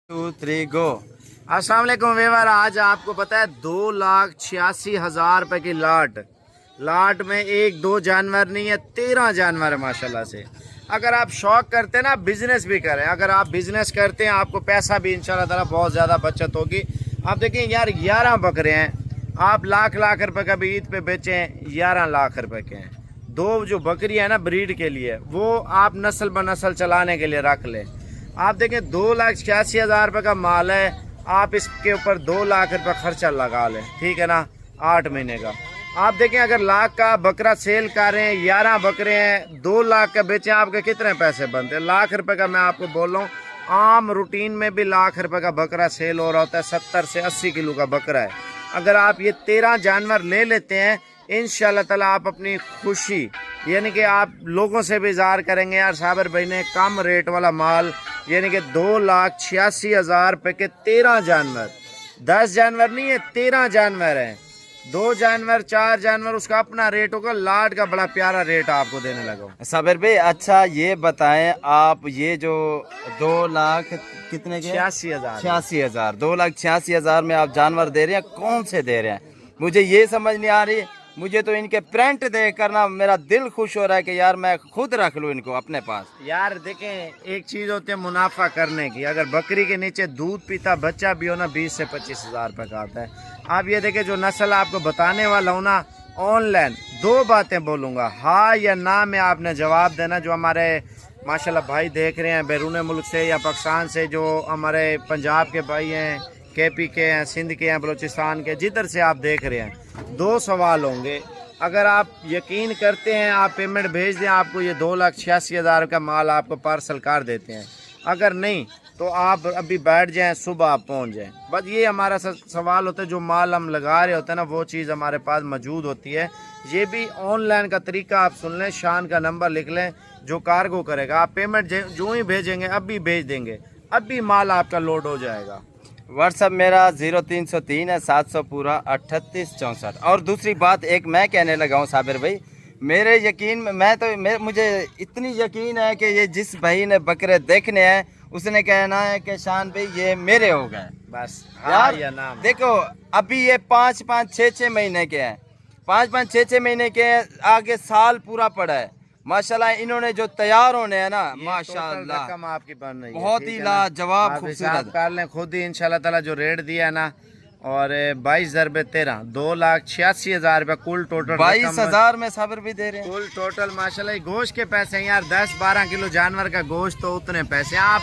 2 3 गो। अस्सलाम वालेकुम व्यूअर, आज आपको पता है 2,86,000 रुपए की लाट में एक दो जानवर नहीं है, 13 जानवर है माशाल्लाह से। अगर आप शौक करते हैं ना, बिजनेस भी करें। अगर आप बिजनेस करते हैं आपको पैसा भी इंशाल्लाह ताला बहुत ज़्यादा बचत होगी। आप देखें यार 11 बकरे हैं, आप लाख लाख रुपए का भी ईद पे बेचें, 11 लाख रुपए के हैं। दो जो बकरी है ना ब्रीड के लिए, वो आप नस्ल ब नस्ल चलाने के लिए रख लें। आप देखें 2,86,000 रुपये का माल है, आप इसके ऊपर 2 लाख रुपये खर्चा लगा लें, ठीक है ना, 8 महीने का। आप देखें अगर लाख का बकरा सेल कर रहे हैं, 11 बकरे हैं, 2 लाख का बेचें, आपके कितने पैसे बनते हैं? लाख रुपए का मैं आपको बोल रहा हूँ, आम रूटीन में भी लाख रुपए का बकरा सेल हो रहा होता है। 70 से 80 किलो का बकरा है। अगर आप ये 13 जानवर ले लेते हैं, इंशाल्लाह ताला आप अपनी खुशी यानी कि आप लोगों से भी इज़हार करेंगे यार साबिर भाई ने कम रेट वाला माल, यानी कि 2,86,000 रुपये के 13 जानवर, 10 जानवर नहीं है, 13 जानवर हैं। 2 जानवर 4 जानवर उसका अपना रेट होगा। लाट का बड़ा प्यारा रेट आपको देने लगा साबिर भाई। अच्छा ये बताएं, आप ये जो 2 लाख कितने के 86,000 2,86,000 में आप जानवर दे रहे हैं, कौन से दे रहे हैं? मुझे ये समझ नहीं आ रही। मुझे तो इनके प्रिंट देख कर ना मेरा दिल खुश हो रहा है कि यार मैं खुद रख लूँ इनको अपने पास। यार देखें, एक चीज़ होती है मुनाफा करने की। अगर बकरी के नीचे दूध पीता बच्चा भी हो ना, 20 से 25,000 रुपये का आता है। आप ये देखें, जो नस्ल आपको बताने वाला हूँ ना, ऑनलाइन 2 बातें बोलूँगा, हाँ या ना में आपने जवाब देना। जो हमारे माशाल्लाह भाई देख रहे हैं बैरून मुल्क से या पाकिस्तान से, जो हमारे पंजाब के भाई हैं, KP के हैं, सिंध के हैं, बलूचिस्तान के, जिधर से आप देख रहे हैं, 2 सवाल होंगे। अगर आप यकीन करते हैं, आप पेमेंट भेज दें, आपको ये 2,86,000 का माल आपको पार्सल कर देते हैं। अगर नहीं तो आप अभी बैठ जाएं, सुबह आप पहुंच जाएं। बस ये हमारा सवाल होता है। जो माल हम लगा रहे होते हैं ना, वो चीज़ हमारे पास मौजूद होती है। ये भी ऑनलाइन का तरीका आप सुन लें, शान का नंबर लिख लें, जो कार्गो करेगा आप पेमेंट जो ही भेजेंगे अभी भेज देंगे, अभी माल आपका लोड हो जाएगा। व्हाट्सअप मेरा 0303 है 700 पूरा 3864। और दूसरी बात एक मैं कहने लगा हूँ साबिर भाई, मेरे यकीन में मुझे इतनी यकीन है कि ये जिस भाई ने बकरे देखने हैं उसने कहना है कि शान भाई ये मेरे हो गए बस। यार या ना देखो, अभी ये 5-5 6-6 महीने के हैं, 5-5 6-6 महीने के हैं, आगे साल पूरा पड़ा है माशाल्लाह। इन्होंने जो तैयार होने हैं ना, माशाल्लाह रकम आपकी बन रही है, बहुत ही लाजवाब खूबसूरत कर लें खुद ही इंशाल्लाह ताला। जो रेट दिया है ना, और 22 ज़रबे 13, 2,86,000 रुपये कुल टोटल। 22,000 में साबिर भी दे रहे हैं कुल टोटल माशाल्लाह। गोश्त के पैसे हैं यार, 10-12 किलो जानवर का गोश्त, तो उतने पैसे आप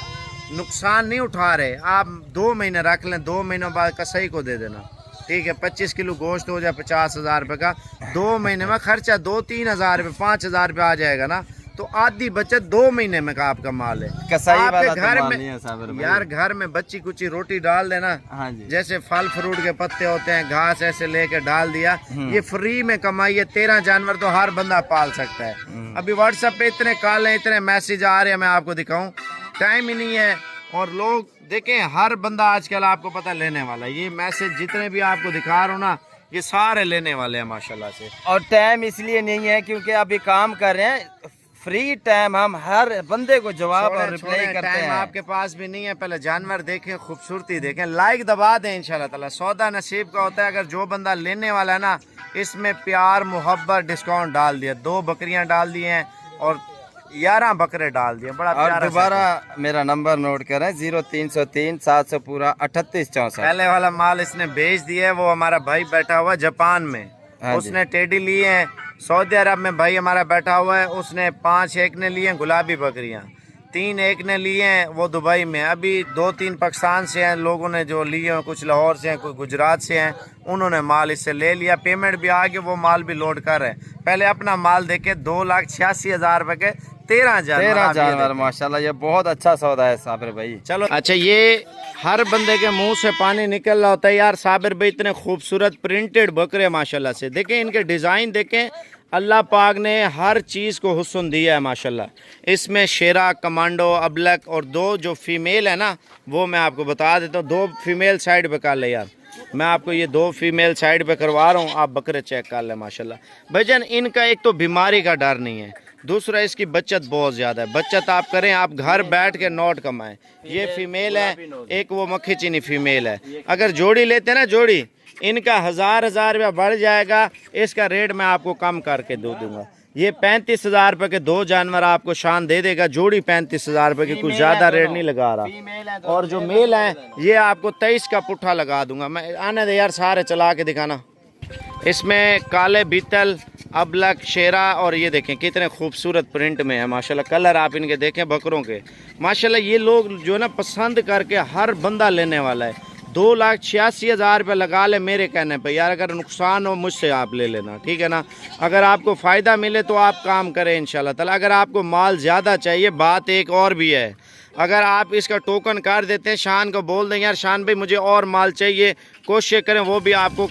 नुकसान नहीं उठा रहे। आप 2 महीने रख लें, 2 महीनों बाद कसाई को दे देना, ठीक है। 25 किलो गोश्त हो जाए 50,000 रुपये का, 2 महीने में खर्चा 2-3 हज़ार रुपये, 5,000 रुपये आ जाएगा ना, तो आधी बचत 2 महीने में का आपका माल है। कसाई वाला घर तो में यार घर में बच्ची कुची रोटी डाल देना, हाँ जी। जैसे फल फ्रूट के पत्ते होते हैं, घास ऐसे लेके डाल दिया, ये फ्री में कमाई है। 13 जानवर तो हर बंदा पाल सकता है। अभी व्हाट्सएप पे इतने कॉल हैं, इतने मैसेज आ रहे हैं, मैं आपको दिखाऊं, टाइम ही नहीं है। और लोग देखें, हर बंदा आजकल आपको पता लेने वाला है। ये मैसेज जितने भी आपको दिखा रहा हूँ ना, ये सारे लेने वाले हैं माशाल्लाह से। और टाइम इसलिए नहीं है क्योंकि अभी काम कर रहे हैं, फ्री टाइम हम हर बंदे को जवाब और रिप्लाई करते हैं। आपके पास भी नहीं है, पहले जानवर देखें, खूबसूरती देखें, लाइक दबा दें, इंशाल्लाह ताला सौदा नसीब का होता है। अगर जो बंदा लेने वाला है ना, इसमें प्यार मोहब्बत डिस्काउंट डाल दिया, 2 बकरियां डाल दी हैं और 11 बकरे डाल दिए, बड़ा प्यारा। और दोबारा मेरा नंबर नोट करें, 0303 700 पूरा 3864। पहले वाला माल इसने बेच दिया है, वो हमारा भाई बैठा हुआ जापान में, उसने टेडी लिए हैं। सऊदी अरब में भाई हमारा बैठा हुआ है, उसने 5 एक ने लिए हैं गुलाबी बकरियां, 3 एक ने लिए हैं वो दुबई में। अभी 2-3 पाकिस्तान से हैं लोगों ने जो लिए हैं, कुछ लाहौर से हैं, कुछ गुजरात से हैं, उन्होंने माल इससे ले लिया। पेमेंट भी आ गई, वो माल भी लोड कर रहे हैं। पहले अपना माल देखे, 2,86,000 रुपये के 13 जानवर माशाल्लाह, ये बहुत अच्छा सौदा है साबिर भाई। चलो अच्छा, ये हर बंदे के मुंह से पानी निकल रहा होता है यार, साबिर भाई इतने खूबसूरत प्रिंटेड बकरे माशाल्लाह से। देखें इनके डिज़ाइन, देखें अल्लाह पाक ने हर चीज़ को हुस्न दिया है माशाल्लाह। इसमें शेरा, कमांडो, अबलक और 2 जो फीमेल है ना, वो मैं आपको बता देता हूँ। 2 फीमेल साइड पे कर ले यार, मैं आपको ये 2 फीमेल साइड पे करवा रहा हूँ, आप बकरे चेक कर लें माशाल्लाह। भाईजान इनका एक तो बीमारी का डर नहीं है, दूसरा इसकी बचत बहुत ज़्यादा है। बचत आप करें, आप घर बैठ के नोट कमाएं। ये फीमेल है, एक वो मक्खी चीनी फीमेल है। अगर जोड़ी लेते हैं ना, जोड़ी इनका 1000 रुपया बढ़ जाएगा। इसका रेट मैं आपको कम करके दे दूंगा। ये 35,000 रुपये के 2 जानवर आपको शान दे देगा। जोड़ी 35,000 रुपये की, कुछ ज़्यादा रेट नहीं लगा रहा। और जो मेल है ये आपको 23 का पुट्ठा लगा दूंगा मैं। आने दे यार, सारे चला के दिखाना। इसमें काले बीतल, अबलक, शेरा, और ये देखें कितने खूबसूरत प्रिंट में है माशाल्लाह। कलर आप इनके देखें बकरों के माशाल्लाह। ये लोग जो है ना पसंद करके हर बंदा लेने वाला है। 2,86,000 रुपये लगा ले मेरे कहने पे यार। अगर नुकसान हो मुझसे आप ले लेना, ठीक है ना। अगर आपको फ़ायदा मिले तो आप काम करें इंशाल्लाह ताला। अगर आपको माल ज़्यादा चाहिए, बात एक और भी है, अगर आप इसका टोकन कर देते हैं, शान को बोल दें यार शान भाई मुझे और माल चाहिए, कोशिश करें वो भी आपको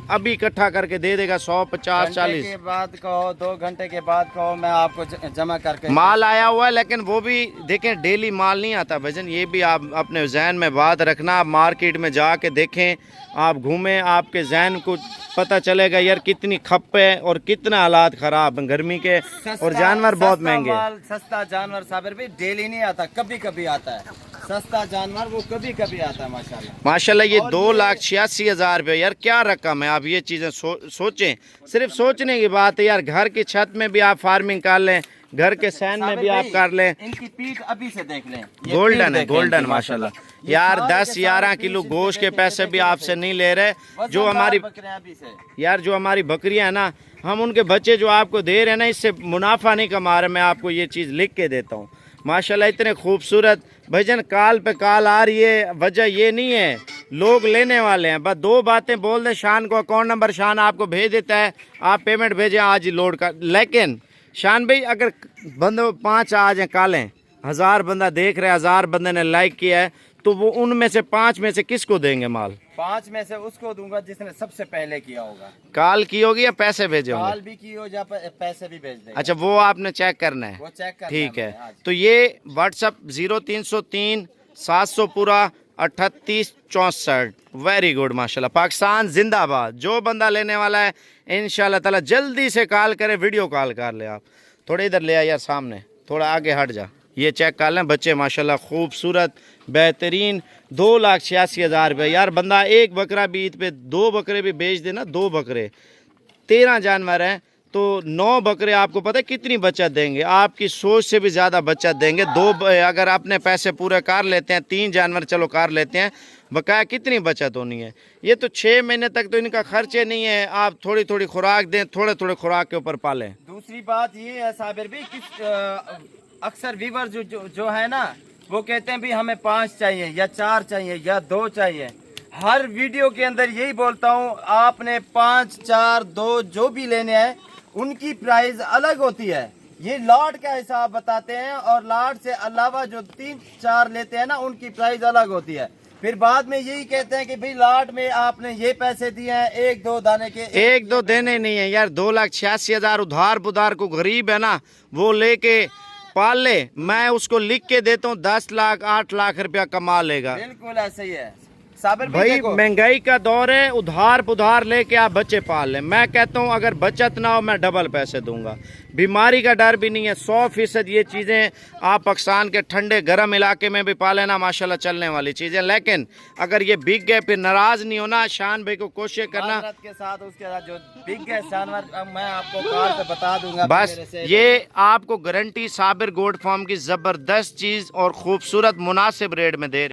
अभी इकट्ठा करके दे देगा। 100, 50, 40 के बाद कहो, 2 घंटे के बाद कहो, मैं आपको जमा करके। माल आया हुआ है, लेकिन वो भी देखें डेली माल नहीं आता भजन। ये भी आप अपने जहन में बात रखना। आप मार्केट में जाके देखें, आप घूमें, आपके जहन को पता चलेगा यार कितनी खप है और कितना हालात ख़राब हैं गर्मी के, और जानवर बहुत महंगे। सस्ता जानवर साबिर भी डेली नहीं आता, कभी कभी आता है। सस्ता जानवर वो कभी कभी आता है माशाल्लाह। माशाल्लाह ये 2,86,000 रुपये यार क्या रकम है। आप ये चीज़ें सोचें, सिर्फ सोचने की बात है यार। घर की छत में भी आप फार्मिंग कर लें, घर के सैन में भी आप कर लें। इनकी पीठ अभी से देख लें, गोल्डन है, गोल्डन माशाल्लाह यार। 10-11 किलो गोश्त के पैसे भी आपसे नहीं ले रहे। जो हमारी यार जो हमारी बकरियां है ना, हम उनके बच्चे जो आपको दे रहे हैं ना, इससे मुनाफा नहीं कमा रहे। मैं आपको ये चीज़ लिख के देता हूँ माशाल्लाह। इतने खूबसूरत भजन काल पे काल आ रही है। वजह ये नहीं है, लोग लेने वाले हैं। बस 2 बातें बोल दें, शान को अकाउंट नंबर शान आपको भेज देता है, आप पेमेंट भेजें, आज ही लोड कर। लेकिन शान भाई अगर बंदे 5 आ जाए कालें, 1000 बंदा देख रहे, 1000 बंदे ने लाइक किया है, तो वो उनमें से 5 में से किसको देंगे माल? 5 में से उसको दूंगा जिसने सबसे पहले किया होगा। कॉल की होगी या पैसे भेजे होंगे? कॉल भी की हो या पैसे भी भेज देंगे। अच्छा, वो आपने चेक करना है, वो चेक करना ठीक है। आज। तो ये व्हाट्सअप 0303 700 पूरा 38 64। वेरी गुड माशाल्लाह। पाकिस्तान जिंदाबाद। जो बंदा लेने वाला है इंशाल्लाह ताला जल्दी से कॉल करे, वीडियो कॉल कर ले। आप थोड़े इधर ले आ यार, सामने थोड़ा आगे हट जा। ये चेक कर लें बच्चे माशाल्लाह खूबसूरत बेहतरीन। 2,86,000 रुपये यार। बंदा एक बकरा भी ईद पे 2 बकरे भी बेच देना, 2 बकरे 13 जानवर हैं, तो 9 बकरे आपको पता है कितनी बचत देंगे? आपकी सोच से भी ज़्यादा बचत देंगे। 2 अगर अपने पैसे पूरे कर लेते हैं, 3 जानवर चलो कर लेते हैं, बकाया कितनी बचत होनी है। ये तो 6 महीने तक तो इनका खर्चे नहीं है। आप थोड़ी थोड़ी खुराक दें, थोड़े थोड़े खुराक के ऊपर पालें। दूसरी बात ये है साबिर भी, अक्सर व्यूवर जो है ना, वो कहते हैं भी हमें 5 चाहिए या 4 चाहिए या 2 चाहिए। हर वीडियो के अंदर यही बोलता हूँ, आपने 5, 4, 2 जो भी लेने हैं उनकी प्राइस अलग होती है। ये लॉट का हिसाब बताते हैं, और लॉट से अलावा जो 3, 4 लेते हैं ना, उनकी प्राइस अलग होती है। फिर बाद में यही कहते हैं कि भाई लॉट में आपने ये पैसे दिए हैं, 1-2 दाने के। 1-2 देने नहीं है यार। 2,86,000 उधार पुधार को गरीब है ना, वो लेके पाल ले। मैं उसको लिख के देता हूँ 10 लाख 8 लाख रुपया कमा लेगा। बिल्कुल ऐसा ही है साबिर भाई। महंगाई का दौर है, उधार पुधार लेके आप बच्चे पाल लें। मैं कहता हूँ अगर बचत ना हो, मैं डबल पैसे दूंगा। बीमारी का डर भी नहीं है। 100% ये चीज़ें आप पाकिस्तान के ठंडे गर्म इलाके में भी पाले ना, माशाल्लाह चलने वाली चीज़ें। लेकिन अगर ये बिक गए फिर नाराज नहीं होना। शान भाई को कोशिश करना के साथ, उसके साथ जो बिक गए जानवर मैं आपको कॉल पे बता दूंगा। बस ये आपको गारंटी साबिर गोट फार्म की ज़बरदस्त चीज़ और खूबसूरत मुनासिब रेट में दे